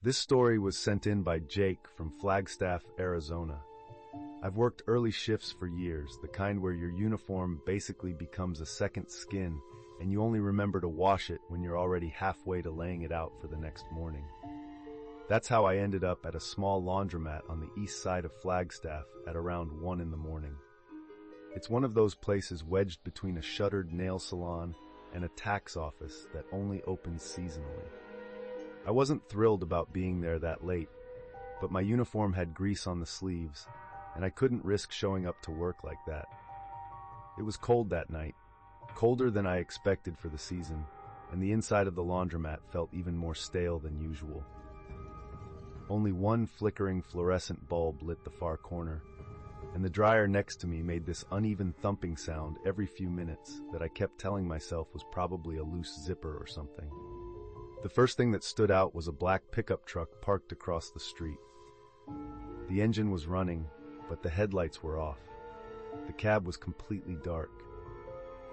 This story was sent in by Jake from Flagstaff, Arizona. I've worked early shifts for years, the kind where your uniform basically becomes a second skin and you only remember to wash it when you're already halfway to laying it out for the next morning. That's how I ended up at a small laundromat on the east side of Flagstaff at around 1 in the morning. It's one of those places wedged between a shuttered nail salon and a tax office that only opens seasonally. I wasn't thrilled about being there that late, but my uniform had grease on the sleeves, and I couldn't risk showing up to work like that. It was cold that night, colder than I expected for the season, and the inside of the laundromat felt even more stale than usual. Only one flickering fluorescent bulb lit the far corner, and the dryer next to me made this uneven thumping sound every few minutes that I kept telling myself was probably a loose zipper or something. The first thing that stood out was a black pickup truck parked across the street. The engine was running, but the headlights were off. The cab was completely dark.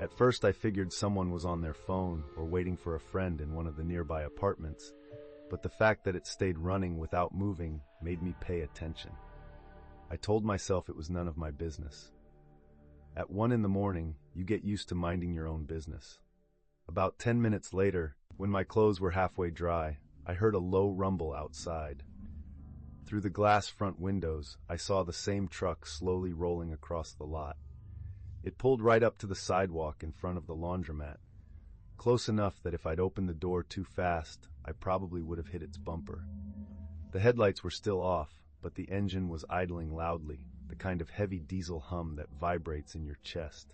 At first I figured someone was on their phone or waiting for a friend in one of the nearby apartments, but the fact that it stayed running without moving made me pay attention. I told myself it was none of my business. At 1 in the morning, you get used to minding your own business. About 10 minutes later, when my clothes were halfway dry, I heard a low rumble outside. Through the glass front windows, I saw the same truck slowly rolling across the lot. It pulled right up to the sidewalk in front of the laundromat, close enough that if I'd opened the door too fast, I probably would have hit its bumper. The headlights were still off, but the engine was idling loudly, the kind of heavy diesel hum that vibrates in your chest.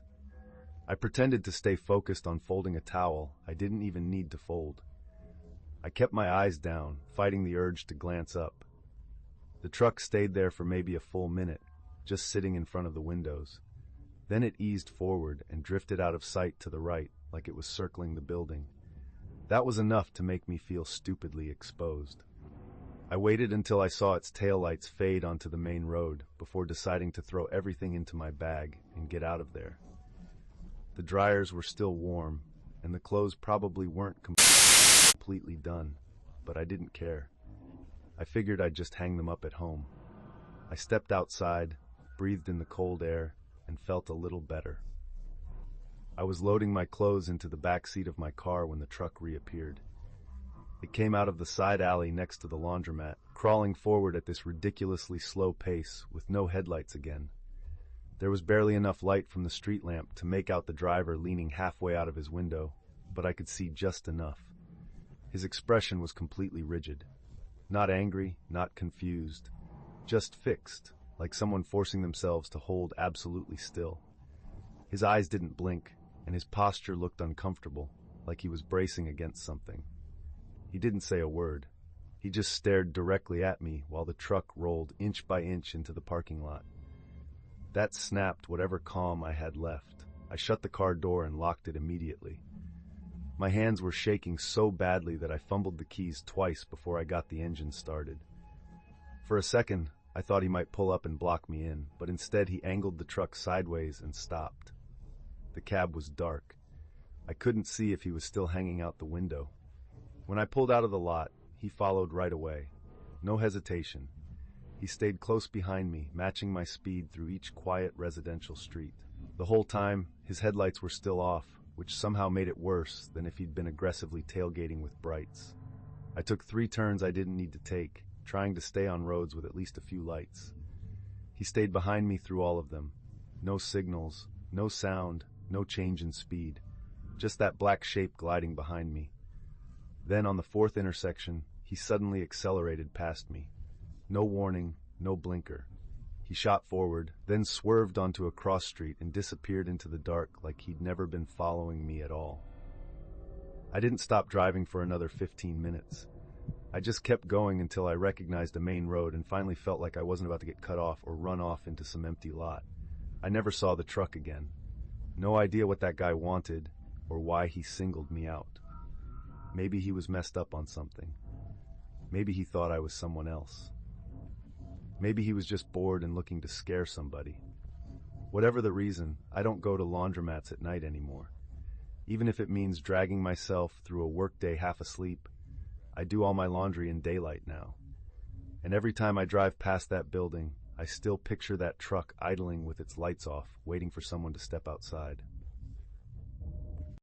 I pretended to stay focused on folding a towel I didn't even need to fold. I kept my eyes down, fighting the urge to glance up. The truck stayed there for maybe a full minute, just sitting in front of the windows. Then it eased forward and drifted out of sight to the right, like it was circling the building. That was enough to make me feel stupidly exposed. I waited until I saw its taillights fade onto the main road before deciding to throw everything into my bag and get out of there. The dryers were still warm, and the clothes probably weren't completely done, but I didn't care. I figured I'd just hang them up at home. I stepped outside, breathed in the cold air, and felt a little better. I was loading my clothes into the back seat of my car when the truck reappeared. It came out of the side alley next to the laundromat, crawling forward at this ridiculously slow pace with no headlights again. There was barely enough light from the street lamp to make out the driver leaning halfway out of his window, but I could see just enough. His expression was completely rigid. Not angry, not confused, just fixed, like someone forcing themselves to hold absolutely still. His eyes didn't blink, and his posture looked uncomfortable, like he was bracing against something. He didn't say a word. He just stared directly at me while the truck rolled inch by inch into the parking lot. That snapped whatever calm I had left. I shut the car door and locked it immediately. My hands were shaking so badly that I fumbled the keys twice before I got the engine started. For a second, I thought he might pull up and block me in, but instead he angled the truck sideways and stopped. The cab was dark. I couldn't see if he was still hanging out the window. When I pulled out of the lot, he followed right away. No hesitation. He stayed close behind me, matching my speed through each quiet residential street. The whole time, his headlights were still off, which somehow made it worse than if he'd been aggressively tailgating with brights. I took 3 turns I didn't need to take, trying to stay on roads with at least a few lights. He stayed behind me through all of them. No signals, no sound, no change in speed. Just that black shape gliding behind me. Then on the 4th intersection, he suddenly accelerated past me. No warning, no blinker. He shot forward, then swerved onto a cross street and disappeared into the dark like he'd never been following me at all. I didn't stop driving for another 15 minutes. I just kept going until I recognized a main road and finally felt like I wasn't about to get cut off or run off into some empty lot. I never saw the truck again. No idea what that guy wanted or why he singled me out. Maybe he was messed up on something. Maybe he thought I was someone else. Maybe he was just bored and looking to scare somebody. Whatever the reason, I don't go to laundromats at night anymore. Even if it means dragging myself through a workday half asleep, I do all my laundry in daylight now. And every time I drive past that building, I still picture that truck idling with its lights off, waiting for someone to step outside.